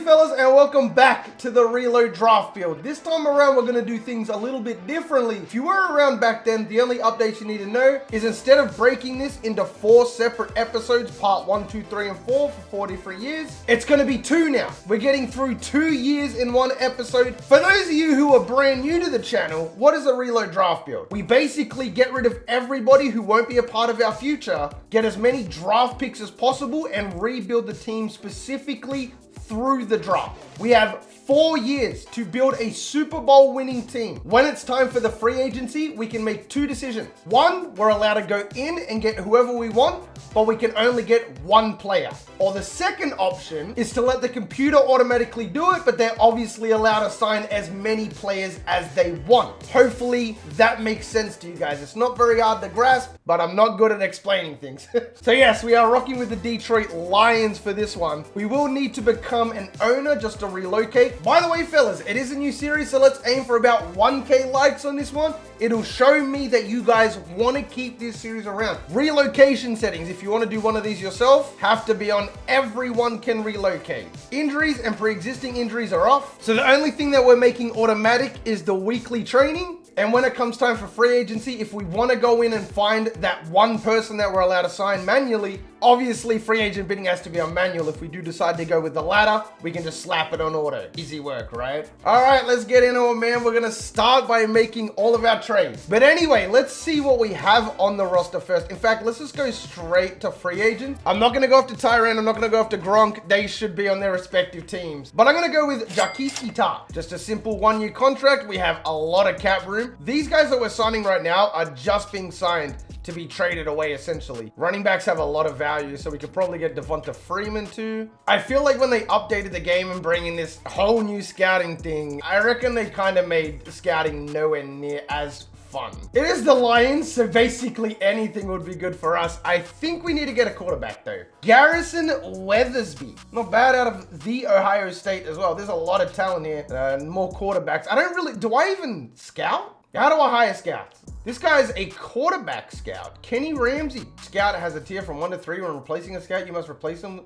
fellas, and welcome back to the Relo draft build. This time around, we're going to do things a little bit differently. If you were around back then, the only updates you need to know is instead of breaking this into 4 separate episodes, part 1, 2, 3, and 4 for 4 different years, it's going to be 2 now. We're getting through 2 years in one episode. For those of you who are brand new to the channel, what is a Relo draft build? We basically get rid of everybody who won't be a part of our future, get as many draft picks as possible, and rebuild the team specifically through the draft. We have 4 years to build a Super Bowl winning team. When it's time for the free agency, we can make 2 decisions. 1, we're allowed to go in and get whoever we want, but we can only get 1 player. Or the second option is to let the computer automatically do it, but they're obviously allowed to sign as many players as they want. Hopefully that makes sense to you guys. It's not very hard to grasp, but I'm not good at explaining things. So yes, we are rocking with the Detroit Lions for this one. We will need to become an owner just to relocate. By the way, fellas, it is a new series, so let's aim for about 1K likes on this one. It'll show me that you guys want to keep this series around. Relocation settings, if you want to do one of these yourself, have to be on everyone can relocate. Injuries and pre-existing injuries are off. So the only thing that we're making automatic is the weekly training. And when it comes time for free agency, if we want to go in and find that one person that we're allowed to sign manually, obviously free agent bidding has to be on manual. If we do decide to go with the ladder, we can just slap it on auto. Easy work, right? All right, let's get into it, man. We're going to start by making all of our trades. But anyway, let's see what we have on the roster first. In fact, let's just go straight to free agent. I'm not going to go after Tyrann. I'm not going to go after Gronk. They should be on their respective teams. But I'm going to go with Juhasz. Just a simple 1-year contract. We have a lot of cap room. These guys that we're signing right now are just being signed to be traded away, essentially. Running backs have a lot of value, so we could probably get Devonta Freeman too. I feel like when they updated the game and bringing this whole new scouting thing, I reckon they kind of made scouting nowhere near as fun. It is the Lions, so basically anything would be good for us. I think we need to get a quarterback though. Garrison Weathersby. Not bad out of the Ohio State as well. There's a lot of talent here. More quarterbacks. I don't really, do I even scout? How do I hire scouts? This guy's a quarterback scout. Kenny Ramsey. Scout has a tier from 1 to 3. When replacing a scout, you must replace him.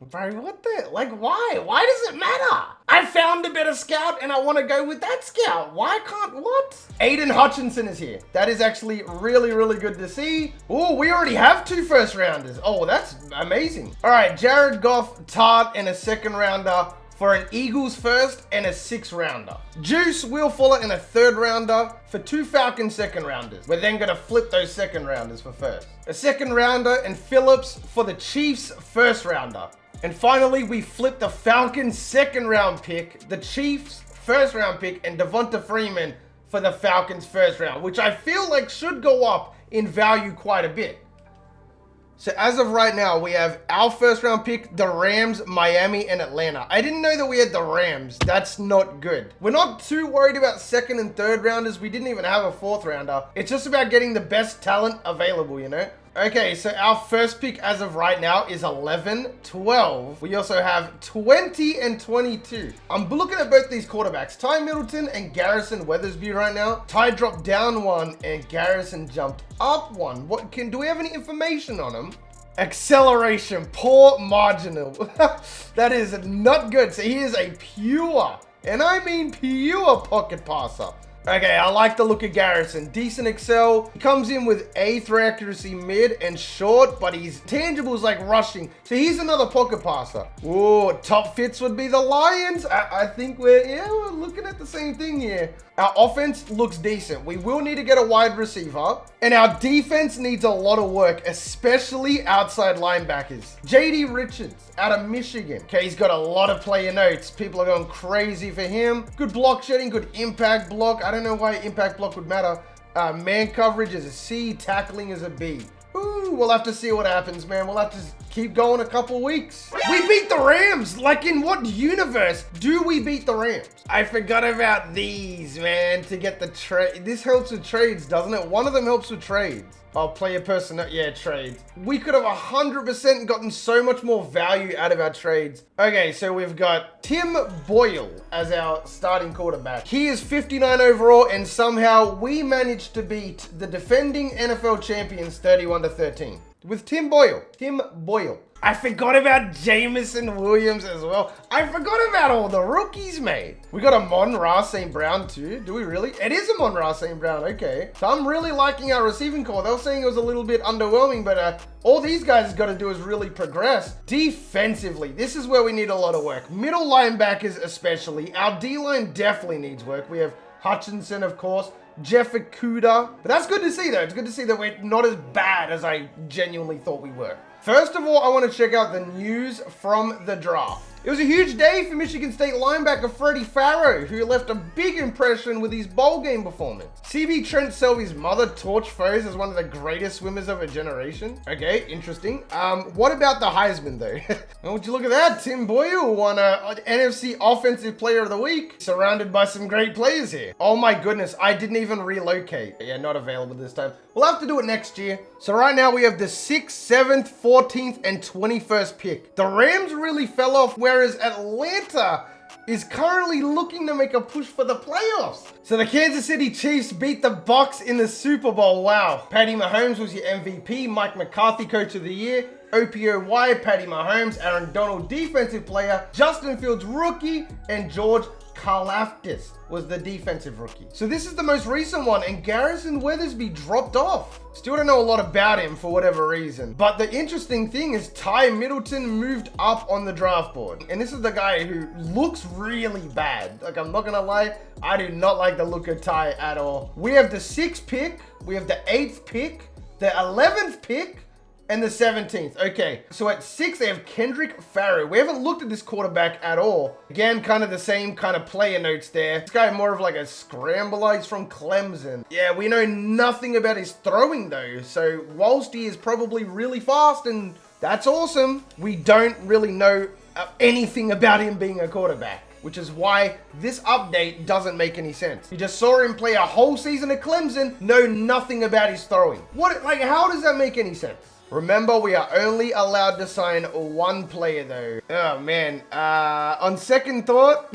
Bro, what the? Like, why? Why does it matter? I found a better scout and I want to go with that scout. Why can't, what? Aiden Hutchinson is here. That is actually really, really good to see. Oh, we already have 2 first rounders. Oh, that's amazing. All right, Jared Goff, Tart, and a 2nd rounder for an Eagles first and a 6th rounder. Juice, Will Fuller, and a 3rd rounder for 2 Falcons 2nd rounders. We're then gonna flip those 2nd rounders for first. A 2nd rounder and Phillips for the Chiefs 1st rounder. And finally, we flip the Falcons 2nd round pick, the Chiefs 1st round pick, and Devonta Freeman for the Falcons 1st round, which I feel like should go up in value quite a bit. So as of right now, we have our 1st round pick, the Rams, Miami, and Atlanta. I didn't know that we had the Rams. That's not good. We're not too worried about 2nd and 3rd rounders. We didn't even have a 4th rounder. It's just about getting the best talent available, you know? Okay, so our 1st pick as of right now is 11, 12. We also have 20 and 22. I'm looking at both these quarterbacks, Ty Middleton and Garrison Weathersby right now. Ty dropped down 1 and Garrison jumped up 1. Do we have any information on him? Acceleration, poor marginal. That is not good. So he is a pure, and I mean pure pocket passer. Okay, I like the look of Garrison. Decent excel. He comes in with 8th accuracy mid and short, but his tangibles like rushing. So he's another pocket passer. Ooh, top fits would be the Lions. I think we're looking at the same thing here. Our offense looks decent. We will need to get a wide receiver. And our defense needs a lot of work, especially outside linebackers. JD Richards out of Michigan. Okay, he's got a lot of player notes. People are going crazy for him. Good block shedding, good impact block. I don't know why impact block would matter. Man coverage is a C, tackling is a B. Ooh, we'll have to see what happens, man. We'll have to keep going a couple weeks. We beat the Rams. Like, in what universe do we beat the Rams? I forgot about these, man, to get the trade. This helps with trades, doesn't it? One of them helps with trades. Oh, player personnel, yeah, trades. We could have 100% gotten so much more value out of our trades. Okay, so we've got Tim Boyle as our starting quarterback. He is 59 overall, and somehow we managed to beat the defending NFL champions 31-13 with Tim Boyle. I forgot about Jameson Williams as well. I forgot about all the rookies, mate. We got a Mon-Ra St. Brown too. Do we really? It is a Mon-Ra St. Brown. Okay. So I'm really liking our receiving core. They were saying it was a little bit underwhelming, but all these guys got to do is really progress. Defensively, this is where we need a lot of work. Middle linebackers especially. Our D-line definitely needs work. We have Hutchinson, of course. Jeff Okuda. But that's good to see, though. It's good to see that we're not as bad as I genuinely thought we were. First of all, I want to check out the news from the draft. It was a huge day for Michigan State linebacker Freddie Farrow, who left a big impression with his bowl game performance. CB Trent Selby's mother torched foes as one of the greatest swimmers of a generation. Okay, interesting. What about the Heisman, though? Oh, would you look at that? Tim Boyle won an NFC Offensive Player of the Week, surrounded by some great players here. Oh my goodness, I didn't even relocate. Yeah, not available this time. We'll have to do it next year. So right now we have the 6th, 7th, 14th, and 21st pick. The Rams really fell off, whereas Atlanta is currently looking to make a push for the playoffs. So the Kansas City Chiefs beat the Bucs in the Super Bowl. Wow. Patty Mahomes was your MVP. Mike McCarthy, Coach of the Year. OPOY, Patty Mahomes. Aaron Donald, Defensive Player. Justin Fields, Rookie. And George Karlaftis was the defensive rookie. So this is the most recent one, and Garrison Weathersby dropped off. Still don't know a lot about him for whatever reason. But the interesting thing is Ty Middleton moved up on the draft board. And this is the guy who looks really bad. Like, I'm not gonna lie, I do not like the look of Ty at all. We have the 6th pick, we have the 8th pick, the 11th pick, and the 17th. Okay, so at 6, they have Kendrick Farrow. We haven't looked at this quarterback at all. Again, kind of the same kind of player notes there. This guy more of like a scrambler. He's from Clemson. Yeah, we know nothing about his throwing though. So whilst he is probably really fast and that's awesome, we don't really know anything about him being a quarterback, which is why this update doesn't make any sense. You just saw him play a whole season at Clemson, know nothing about his throwing. How does that make any sense? Remember, we are only allowed to sign one player though. Oh man, on second thought,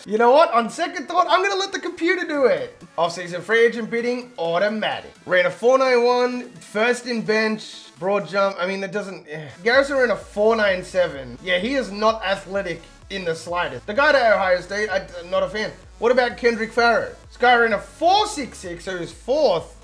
you know what? On second thought, I'm gonna let the computer do it. Offseason free agent bidding, automatic. Ran a 4.91, first in bench, broad jump. I mean, that doesn't, Garrison ran a 4.97. Yeah, he is not athletic in the slightest. The guy at Ohio State, I'm not a fan. What about Kendrick Farrow? This guy ran a 4.66, so he's 4th.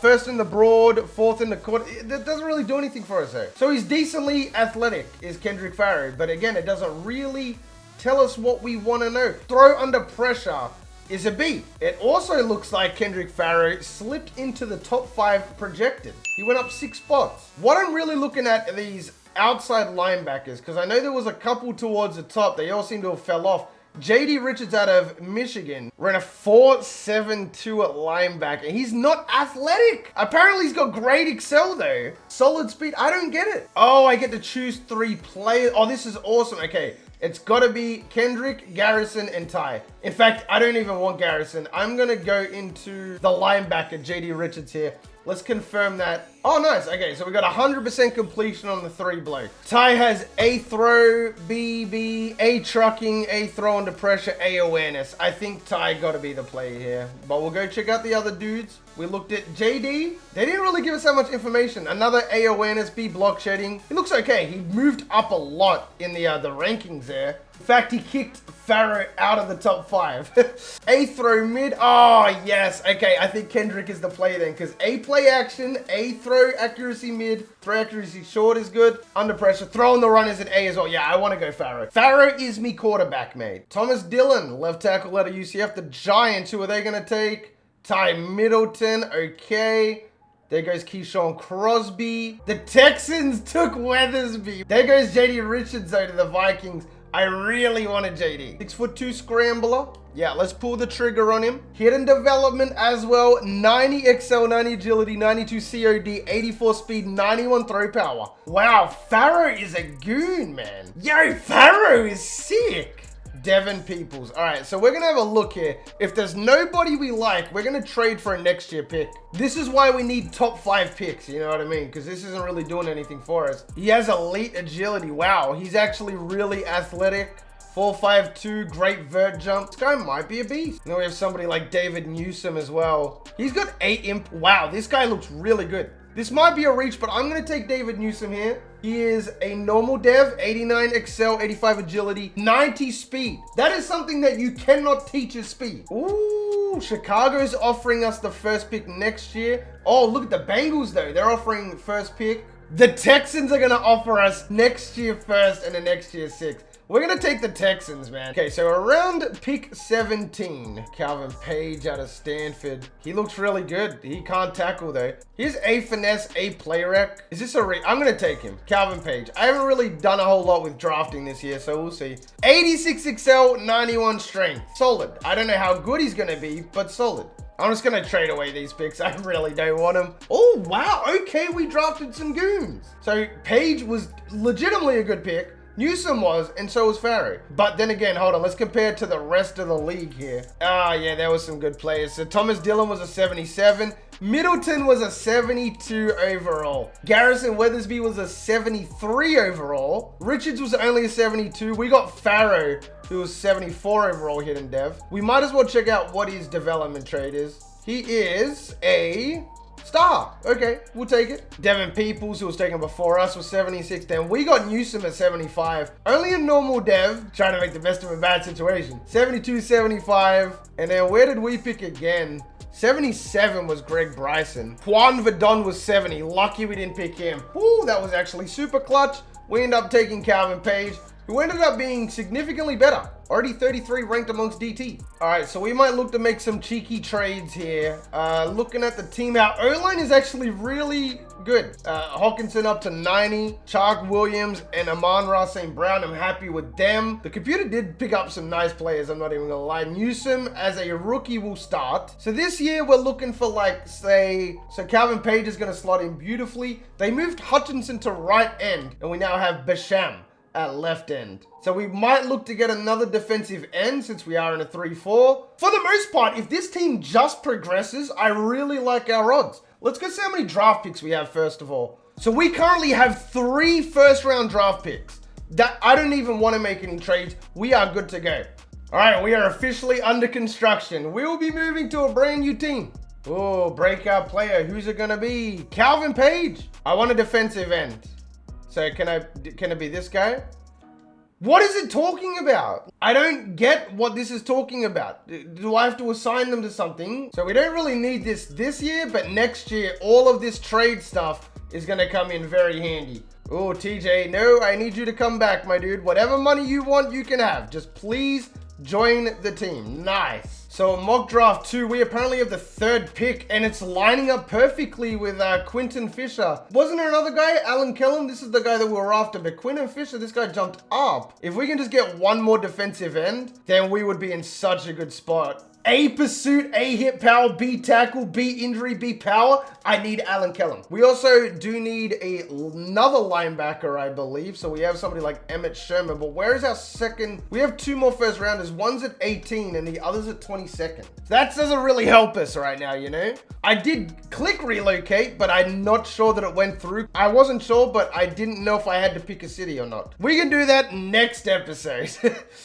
First in the broad, 4th in the court. That doesn't really do anything for us though. So he's decently athletic, is Kendrick Farrow. But again, it doesn't really tell us what we want to know. Throw under pressure is a B. It also looks like Kendrick Farrow slipped into the top 5 projected. He went up 6 spots. What I'm really looking at are these outside linebackers, because I know there was a couple towards the top. They all seem to have fell off. JD Richards out of Michigan ran a 4.72 at linebacker. He's not athletic. Apparently he's got great Excel though. Solid speed. I don't get it. Oh, I get to choose 3 players. Oh, this is awesome. Okay. It's got to be Kendrick, Garrison, and Ty. In fact, I don't even want Garrison. I'm going to go into the linebacker, JD Richards here. Let's confirm that. Oh, nice. Okay, so we got 100% completion on the 3 bloke. Ty has A throw, B, A trucking, A throw under pressure, A awareness. I think Ty got to be the player here. But we'll go check out the other dudes. We looked at JD. They didn't really give us that much information. Another A awareness, B block shedding. He looks okay. He moved up a lot in the rankings there. In fact, he kicked Farrow out of the top 5. A throw mid. Oh, yes. Okay, I think Kendrick is the play then, because A play action, A throw accuracy mid, throw accuracy short is good. Under pressure, throw on the run is an A as well. Yeah, I want to go Farrow. Farrow is me quarterback, mate. Thomas Dillon, left tackle out of UCF. The Giants, who are they going to take? Ty Middleton, okay. There goes Keyshawn Crosby. The Texans took Weathersby. There goes JD Richards though to the Vikings. I really wanted JD. 6'2" scrambler. Yeah, let's pull the trigger on him. Hidden development as well. 90 XL, 90 agility, 92 COD, 84 speed, 91 throw power. Wow, Farrow is a goon, man. Yo, Farrow is sick. Devin Peoples. All right, so we're going to have a look here. If there's nobody we like, we're going to trade for a next year pick. This is why we need top 5 picks, you know what I mean? Because this isn't really doing anything for us. He has elite agility. Wow, he's actually really athletic. 4.52, great vert jump. This guy might be a beast. Then we have somebody like David Newsom as well. He's got 8 imp. Wow, this guy looks really good. This might be a reach, but I'm going to take David Newsom here. He is a normal dev, 89 excel, 85 agility, 90 speed. That is something that you cannot teach is speed. Ooh, Chicago's offering us the first pick next year. Oh, look at the Bengals though. They're offering first pick. The Texans are going to offer us next year first and the next year sixth. We're going to take the Texans, man. Okay, so around pick 17, Calvin Page out of Stanford. He looks really good. He can't tackle, though. Here's A finesse, A play rec. Is this a I'm going to take him. Calvin Page. I haven't really done a whole lot with drafting this year, so we'll see. 86 excel, 91 strength. Solid. I don't know how good he's going to be, but solid. I'm just going to trade away these picks. I really don't want them. Oh, wow. Okay, we drafted some goons. So Page was legitimately a good pick. Newsom was, and so was Farrow. But then again, hold on, let's compare it to the rest of the league here. Ah, yeah, there was some good players. So Thomas Dillon was a 77. Middleton was a 72 overall. Garrison Weathersby was a 73 overall. Richards was only a 72. We got Farrow, who was 74 overall hidden dev. We might as well check out what his development trade is. He is a star. Okay, we'll take it. Devin Peoples, who was taken before us, was 76. Then we got Newsom at 75. Only a normal dev, trying to make the best of a bad situation. 72, 75. And then where did we pick again? 77 was Greg Bryson. Juan Verdon was 70. Lucky we didn't pick him. Ooh, that was actually super clutch. We ended up taking Calvin Page, who ended up being significantly better. Already 33 ranked amongst DT. All right, so we might look to make some cheeky trades here. Looking at the team, our O-line is actually really good. Hawkinson up to 90, Chark Williams and Amon-Ra St. Brown. I'm happy with them. The computer did pick up some nice players, I'm not even gonna lie. Newsom as a rookie will start. So this year we're looking for like, say, so Calvin Page is gonna slot in beautifully. They moved Hutchinson to right end, and we now have Basham at left end. So we might look to get another defensive end since we are in a 3-4. For the most part, if this team just progresses, I really like our odds. Let's go see how many draft picks we have first of all. So we currently have 3 first-round draft picks. That I don't even want to make any trades. We are good to go. All right, we are officially under construction. We will be moving to a brand new team. Oh, breakout player. Who's it gonna be? Calvin Page. I want a defensive end. So can it be this guy? What is it talking about? I don't get what this is talking about. Do I have to assign them to something? So we don't really need this year, but next year, all of this trade stuff is gonna come in very handy. Oh, TJ, no, I need you to come back, my dude. Whatever money you want, you can have. Just please join the team. Nice. So mock draft 2, we apparently have the 3rd pick, and it's lining up perfectly with Quinton Fisher. Wasn't there another guy, Alan Kellum? This is the guy that we were after, but Quinton Fisher, this guy jumped up. If we can just get one more defensive end, then we would be in such a good spot. A pursuit, A hit power, B tackle, B injury, B power. I need Alan Kellum. We also do need another linebacker, I believe. So we have somebody like Emmett Sherman. But where is our second? We have 2 more first rounders. One's at 18 and the other's at 22nd. That doesn't really help us right now, you know? I did click relocate, but I'm not sure that it went through. I wasn't sure, but I didn't know if I had to pick a city or not. We can do that next episode.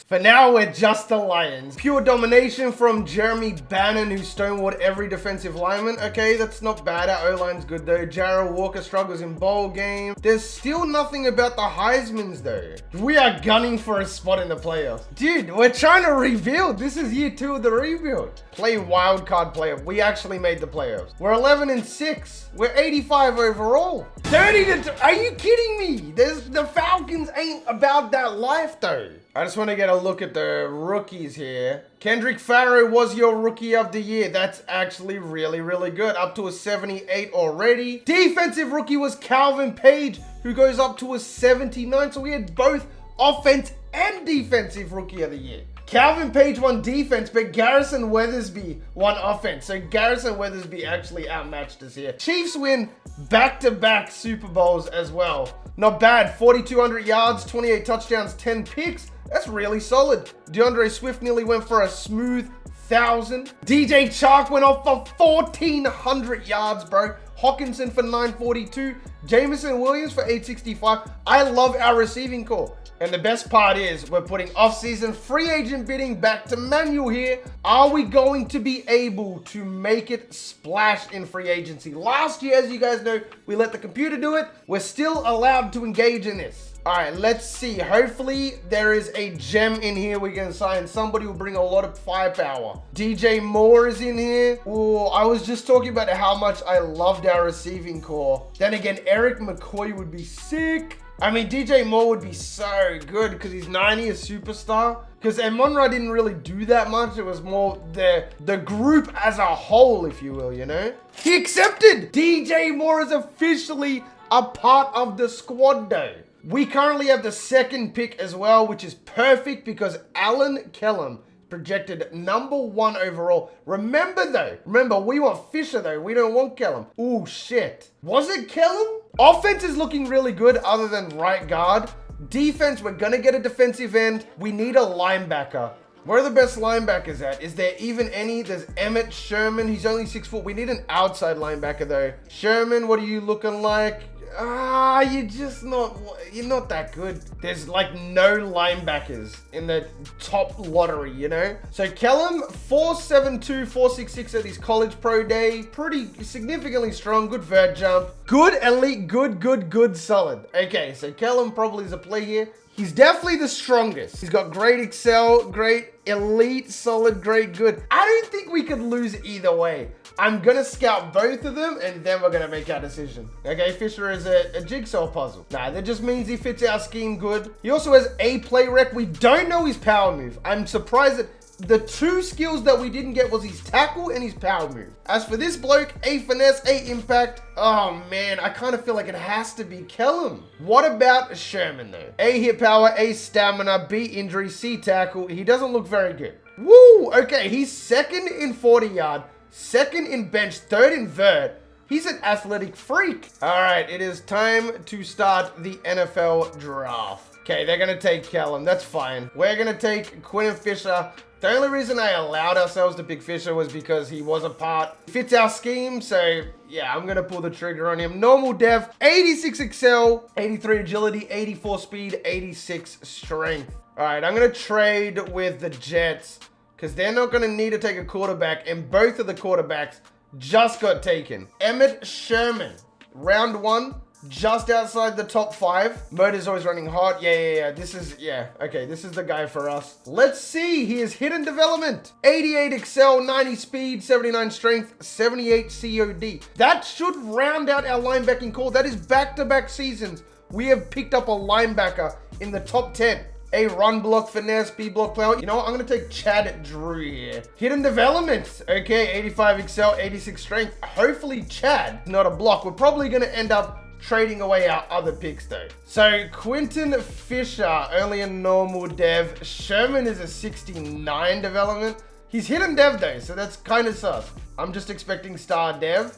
For now, we're just the Lions. Pure domination from Jeremy Bannon, who stonewalled every defensive lineman. Okay, that's not bad. Our O-line's good though. Jarrell Walker struggles in bowl game. There's still nothing about the Heismans though. We are gunning for a spot in the playoffs. Dude, we're trying to rebuild. This is year 2 of the rebuild. Play wildcard playoff. We actually made the playoffs. We're 11-6. We're 85 overall. 30-2. Are you kidding me? The Falcons ain't about that life though. I just want to get a look at the rookies here. Kendrick Farrow was your rookie of the year. That's actually really, really good. Up to a 78 already. Defensive rookie was Calvin Page, who goes up to a 79. So we had both offense and defensive rookie of the year. Calvin Page won defense, but Garrison Weathersby won offense. So Garrison Weathersby actually outmatched us here. Chiefs win back-to-back Super Bowls as well. Not bad. 4,200 yards, 28 touchdowns, 10 picks. That's really solid. DeAndre Swift nearly went for a smooth 1,000. DJ Chark went off for 1,400 yards, bro. Hawkinson for 942. Jameson Williams for 865. I love our receiving core. And the best part is we're putting off-season free agent bidding back to manual here. Are we going to be able to make it splash in free agency? Last year, as you guys know, we let the computer do it. We're still allowed to engage in this. All right, let's see. Hopefully there is a gem in here we can sign. Somebody will bring a lot of firepower. DJ Moore is in here. Oh, I was just talking about how much I loved our receiving core. Then again, Eric McCoy would be sick. I mean, DJ Moore would be so good because he's 90, a superstar. Because Monra didn't really do that much. It was more the group as a whole, if you will, you know? He accepted! DJ Moore is officially a part of the squad, though. We currently have the second pick as well, which is perfect because Alan Kellum projected #1 overall. Remember, we want Fisher, though. We don't want Kellum. Oh, shit. Was it Kellum? Offense is looking really good other than right guard. Defense, we're going to get a defensive end. We need a linebacker. Where are the best linebackers at? Is there even any? There's Emmett Sherman. He's only 6 foot. We need an outside linebacker, though. Sherman, what are you looking like? You're not that good. There's like no linebackers in the top lottery, you know? So Kellum, 4.72, 4.66 at his college pro day. Pretty significantly strong, good vert jump. Good, elite, good, solid. Okay, so Kellum probably is a play here. He's definitely the strongest. He's got great excel, great elite, solid, great, good. I don't think we could lose either way. I'm gonna scout both of them and then we're gonna make our decision. Okay, Fisher is a jigsaw puzzle. Nah, that just means he fits our scheme good. He also has a play rec. We don't know his power move. I'm surprised that the 2 skills that we didn't get was his tackle and his power move. As for this bloke, A finesse, A impact. Oh man, I kind of feel like it has to be Kellum. What about Sherman though? A hit power, A stamina, B injury, C tackle. He doesn't look very good. Woo, okay, he's 2nd in 40 yard, 2nd in bench, 3rd in vert. He's an athletic freak. All right, it is time to start the NFL draft. Okay, they're gonna take Kellum, that's fine. We're gonna take Quentin Fisher. The only reason I allowed ourselves to pick Fisher was because he was a part. Fits our scheme, so yeah, I'm gonna pull the trigger on him. Normal dev, 86 excel, 83 agility, 84 speed, 86 strength. All right, I'm gonna trade with the Jets because they're not gonna need to take a quarterback, and both of the quarterbacks just got taken. Emmett Sherman, round 1. Just outside the top 5. Motor's always running hot. Yeah. This is the guy for us. Let's see. He is hidden development. 88 excel, 90 speed, 79 strength, 78 COD. That should round out our linebacking core. That is back-to-back seasons. We have picked up a linebacker in the top 10. A run block, finesse, B block power. You know what? I'm going to take Chad Drew here. Hidden development. Okay, 85 excel, 86 strength. Hopefully Chad, not a block. We're probably going to end up trading away our other picks though. So Quentin Fisher, only a normal dev. Sherman is a 69 development. He's hidden dev though, so that's kind of sus. I'm just expecting star dev.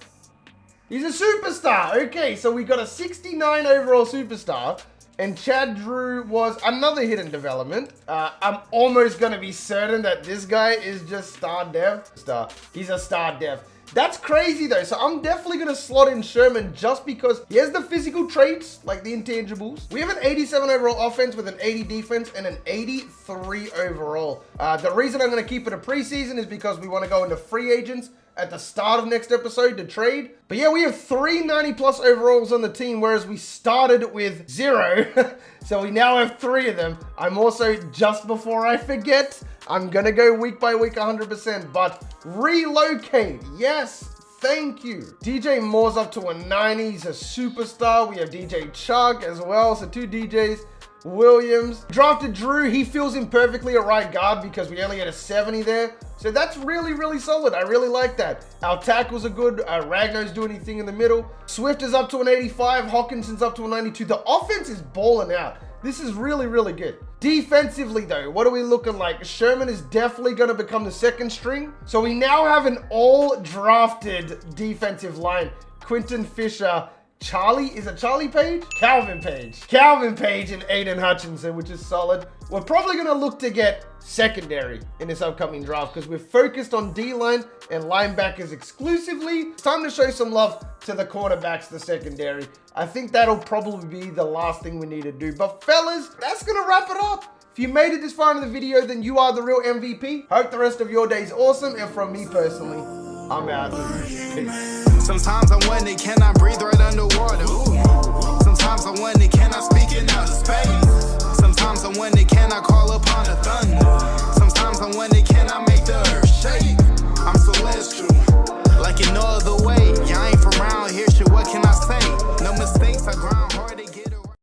He's a superstar. Okay, so we got a 69 overall superstar. And Chad Drew was another hidden development. I'm almost going to be certain that this guy is just star dev. He's a star dev. That's crazy though. So I'm definitely going to slot in Sherman just because he has the physical traits, like the intangibles. We have an 87 overall offense with an 80 defense and an 83 overall. The reason I'm going to keep it a preseason is because we want to go into free agents at the start of next episode to trade. But yeah, we have 3 90+ overalls on the team, whereas we started with 0. So we now have 3 of them. I'm also, just before I forget, I'm gonna go week by week 100%, but relocate, yes, thank you. DJ Moore's up to a 90, he's a superstar. We have DJ Chuck as well, so 2 DJs. Williams. Drafted Drew, he fills in perfectly at right guard because we only had a 70 there. So that's really, really solid. I really like that. Our tackles are good. Ragno's do anything in the middle. Swift is up to an 85. Hawkinson's up to a 92. The offense is balling out. This is really, really good. Defensively though, what are we looking like? Sherman is definitely going to become the 2nd string. So we now have an all drafted defensive line. Quentin Fisher, Charlie, is it Charlie Page? Calvin Page and Aiden Hutchinson, which is solid. we're probably going to look to get secondary in this upcoming draft because we're focused on D-line and linebackers exclusively. It's time to show some love to the cornerbacks, the secondary. I think that'll probably be the last thing we need to do. But fellas, that's going to wrap it up. If you made it this far in the video, then you are the real MVP. Hope the rest of your day is awesome. And from me personally, I'm out. Peace. Sometimes I wonder, can I breathe right underwater? Ooh. Sometimes I wonder, can I speak in outer space? Sometimes I wonder, can I call upon the thunder? Sometimes I wonder, can